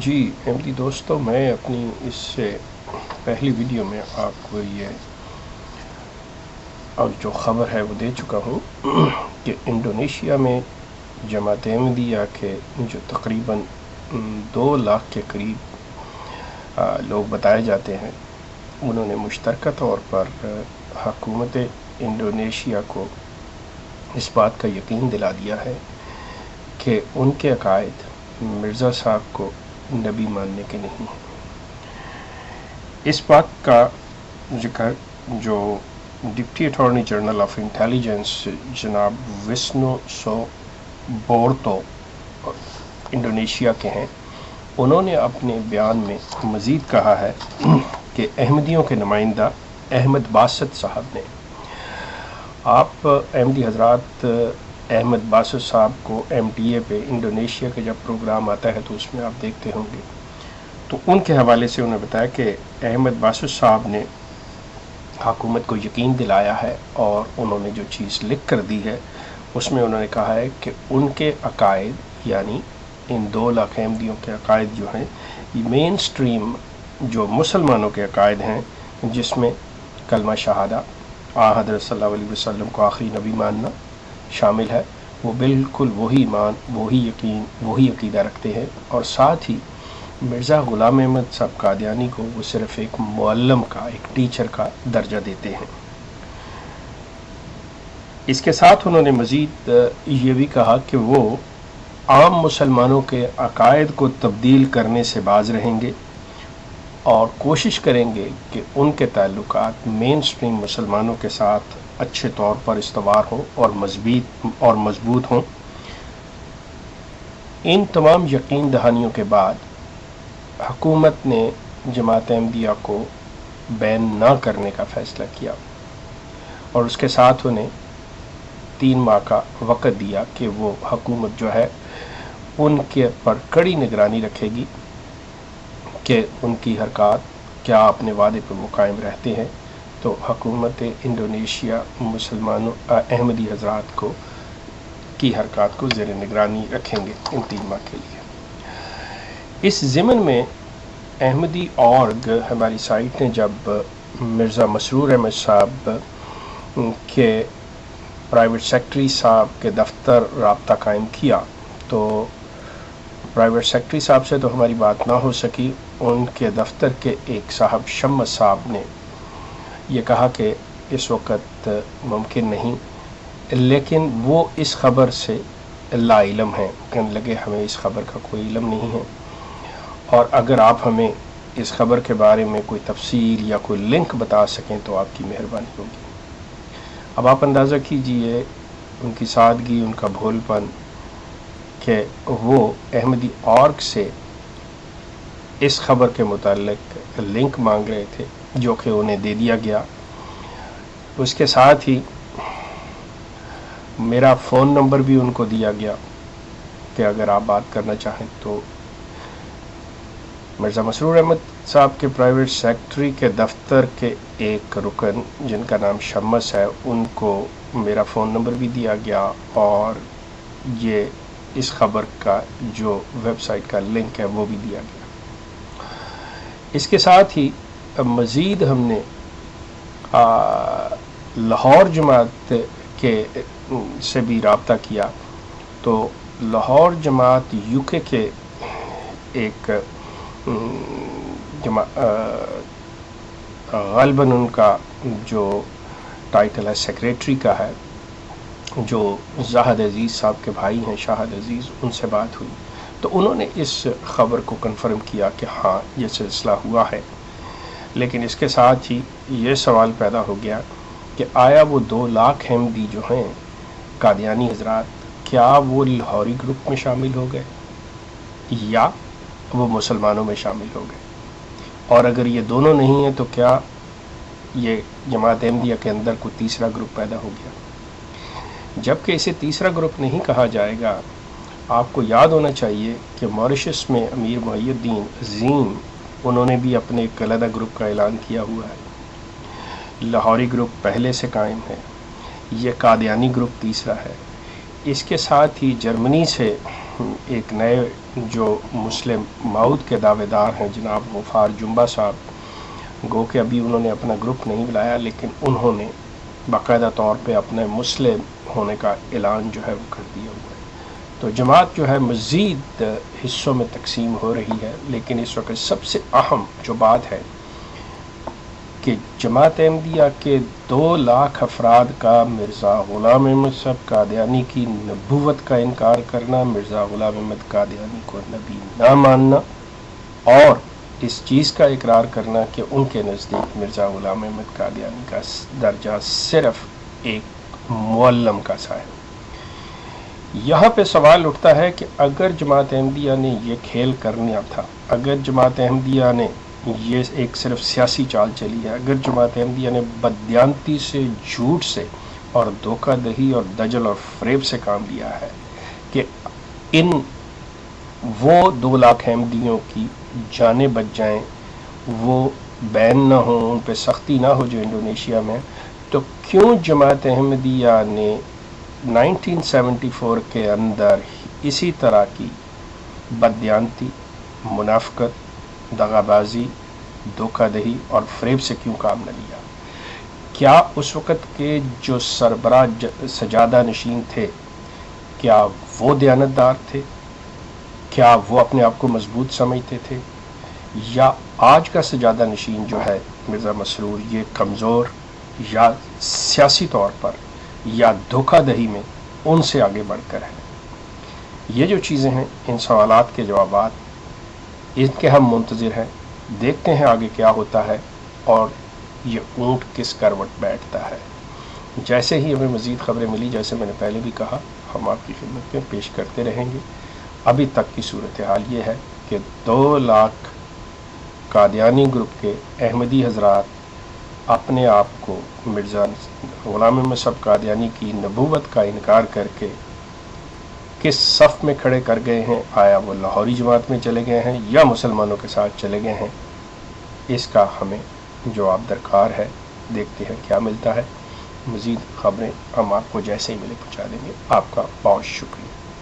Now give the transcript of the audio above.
جی احمدی دوستوں، میں اپنی اس سے پہلی ویڈیو میں آپ کو یہ جو خبر ہے وہ دے چکا ہوں کہ انڈونیشیا میں جماعت احمدیہ کے جو تقریباً 2 لاکھ کے قریب لوگ بتائے جاتے ہیں، انہوں نے مشترکہ طور پر حکومت انڈونیشیا کو اس بات کا یقین دلا دیا ہے کہ ان کے عقائد مرزا صاحب کو نبی ماننے کے نہیں ہیں۔ اس بات کا ذکر جو deputy attorney general of intelligence جناب وسنو سوبورتو انڈونیشیا کے ہیں، انہوں نے اپنے بیان میں مزید کہا ہے کہ احمدیوں کے نمائندہ احمد باسط صاحب نے، آپ احمدی حضرات احمد باسط صاحب کو ایم ٹی اے پہ انڈونیشیا کا جب پروگرام آتا ہے تو اس میں آپ دیکھتے ہوں گے، تو ان کے حوالے سے انہوں نے بتایا کہ احمد باسط صاحب نے حکومت کو یقین دلایا ہے، اور انہوں نے جو چیز لکھ کر دی ہے اس میں انہوں نے کہا ہے کہ ان کے عقائد، یعنی ان 2 لاکھ احمدیوں کے عقائد جو ہیں، یہ مین سٹریم جو مسلمانوں کے عقائد ہیں، جس میں کلمہ شہادہ، حضرت صلی اللہ علیہ وسلم کو آخری نبی ماننا شامل ہے، وہ بالکل وہی ایمان، وہی یقین، وہی عقیدہ رکھتے ہیں، اور ساتھ ہی مرزا غلام احمد صاحب قادیانی کو وہ صرف ایک معلم کا، ایک ٹیچر کا درجہ دیتے ہیں۔ اس کے ساتھ انہوں نے مزید یہ بھی کہا کہ وہ عام مسلمانوں کے عقائد کو تبدیل کرنے سے باز رہیں گے اور کوشش کریں گے کہ ان کے تعلقات مین سٹریم مسلمانوں کے ساتھ اچھے طور پر استوار ہوں اور مضبوط ہوں۔ ان تمام یقین دہانیوں کے بعد حکومت نے جماعت احمدیہ کو بین نہ کرنے کا فیصلہ کیا، اور اس کے ساتھ انہیں 3 ماہ کا وقت دیا کہ وہ حکومت جو ہے ان کے پر کڑی نگرانی رکھے گی کہ ان کی حرکات کیا اپنے وعدے پر وہ قائم رہتے ہیں۔ تو حکومت انڈونیشیا مسلمانوں احمدی حضرات کو کی حرکات کو زیر نگرانی رکھیں گے ان 3 ماہ کے لیے۔ اس ضمن میں احمدی اورگ ہماری سائٹ نے جب مرزا مسرور احمد صاحب کے پرائیویٹ سیکرٹری صاحب کے دفتر رابطہ قائم کیا، تو پرائیویٹ سیکرٹری صاحب سے تو ہماری بات نہ ہو سکی۔ ان کے دفتر کے ایک صاحب شمس صاحب نے یہ کہا کہ اس وقت ممکن نہیں، لیکن وہ اس خبر سے لا علم ہیں، کہنے لگے ہمیں اس خبر کا کوئی علم نہیں ہے، اور اگر آپ ہمیں اس خبر کے بارے میں کوئی تفصیل یا کوئی لنک بتا سکیں تو آپ کی مہربانی ہوگی۔ اب آپ اندازہ کیجئے ان کی سادگی، ان کا بھول پن، کہ وہ احمدی اورگ سے اس خبر کے متعلق لنک مانگ رہے تھے، جو کہ انہیں دے دیا گیا۔ اس کے ساتھ ہی میرا فون نمبر بھی ان کو دیا گیا کہ اگر آپ بات کرنا چاہیں تو۔ مرزا مسرور احمد صاحب کے پرائیویٹ سیکرٹری کے دفتر کے ایک رکن جن کا نام شمس ہے، ان کو میرا فون نمبر بھی دیا گیا، اور یہ اس خبر کا جو ویب سائٹ کا لنک ہے وہ بھی دیا گیا۔ اس کے ساتھ ہی مزید ہم نے لاہور جماعت کے سے بھی رابطہ کیا، تو لاہور جماعت یو کے ایک غالباً ان کا جو ٹائٹل ہے سیکریٹری کا ہے، جو زاہد عزیز صاحب کے بھائی ہیں، شاہد عزیز، ان سے بات ہوئی تو انہوں نے اس خبر کو کنفرم کیا کہ ہاں یہ سلسلہ ہوا ہے۔ لیکن اس کے ساتھ ہی یہ سوال پیدا ہو گیا کہ آیا وہ 2 لاکھ احمدی جو ہیں قادیانی حضرات، کیا وہ لاہوری گروپ میں شامل ہو گئے یا وہ مسلمانوں میں شامل ہو گئے؟ اور اگر یہ دونوں نہیں ہیں تو کیا یہ جماعت احمدیہ کے اندر کوئی تیسرا گروپ پیدا ہو گیا؟ جبکہ اسے تیسرا گروپ نہیں کہا جائے گا۔ آپ کو یاد ہونا چاہیے کہ ماریشس میں امیر محی الدین عظیم، انہوں نے بھی اپنے ایک علیحدہ گروپ کا اعلان کیا ہوا ہے۔ لاہوری گروپ پہلے سے قائم ہے، یہ قادیانی گروپ تیسرا ہے۔ اس کے ساتھ ہی جرمنی سے ایک نئے جو مسلم ماؤد کے دعوے دار ہیں جناب غفار جنبہ صاحب، گو کہ ابھی انہوں نے اپنا گروپ نہیں بلایا، لیکن انہوں نے باقاعدہ طور پہ اپنے مسلم ہونے کا اعلان جو ہے وہ کر دیا ہوا ہے۔ تو جماعت جو ہے مزید حصوں میں تقسیم ہو رہی ہے، لیکن اس وقت سب سے اہم جو بات ہے کہ جماعت احمدیہ کے 2 لاکھ افراد کا مرزا غلام احمد صاحب قادیانی کی نبوت کا انکار کرنا، مرزا غلام احمد قادیانی کو نبی نہ ماننا، اور اس چیز کا اقرار کرنا کہ ان کے نزدیک مرزا غلام احمد قادیانی کا درجہ صرف ایک معلم کا سا ہے۔ یہاں پہ سوال اٹھتا ہے کہ اگر جماعت احمدیہ نے یہ کھیل کرنا تھا، اگر جماعت احمدیہ نے یہ ایک صرف سیاسی چال چلی ہے، اگر جماعت احمدیہ نے بددیانتی سے، جھوٹ سے اور دھوکہ دہی اور دجل اور فریب سے کام لیا ہے کہ وہ 2 لاکھ احمدیوں کی جانیں بچ جائیں، وہ بین نہ ہوں، ان پہ سختی نہ ہو جو انڈونیشیا میں، تو کیوں جماعت احمدیہ نے 1974 کے اندر اسی طرح کی بددیانتی، منافقت، دغا بازی، دھوکہ دہی اور فریب سے کیوں کام نہ لیا؟ کیا اس وقت کے جو سربراہ سجادہ نشین تھے، کیا وہ دیانتدار تھے؟ کیا وہ اپنے آپ کو مضبوط سمجھتے تھے؟ یا آج کا سجادہ نشین جو ہے مرزا مسرور، یہ کمزور یا سیاسی طور پر یا دھوکہ دہی میں ان سے آگے بڑھ کر ہے؟ یہ جو چیزیں ہیں، ان سوالات کے جوابات ان کے ہم منتظر ہیں، دیکھتے ہیں آگے کیا ہوتا ہے اور یہ اونٹ کس کروٹ بیٹھتا ہے۔ جیسے ہی ہمیں مزید خبریں ملی، جیسے میں نے پہلے بھی کہا، ہم آپ کی خدمت میں پیش کرتے رہیں گے۔ ابھی تک کی صورتحال یہ ہے کہ 2 لاکھ قادیانی گروپ کے احمدی حضرات اپنے آپ کو مرزا غلام احمد صاحب قادیانی کی نبوت کا انکار کر کے کس صف میں کھڑے کر گئے ہیں؟ آیا وہ لاہوری جماعت میں چلے گئے ہیں یا مسلمانوں کے ساتھ چلے گئے ہیں؟ اس کا ہمیں جواب درکار ہے، دیکھتے ہیں کیا ملتا ہے۔ مزید خبریں ہم آپ کو جیسے ہی ملے پہنچا دیں گے۔ آپ کا بہت شکریہ۔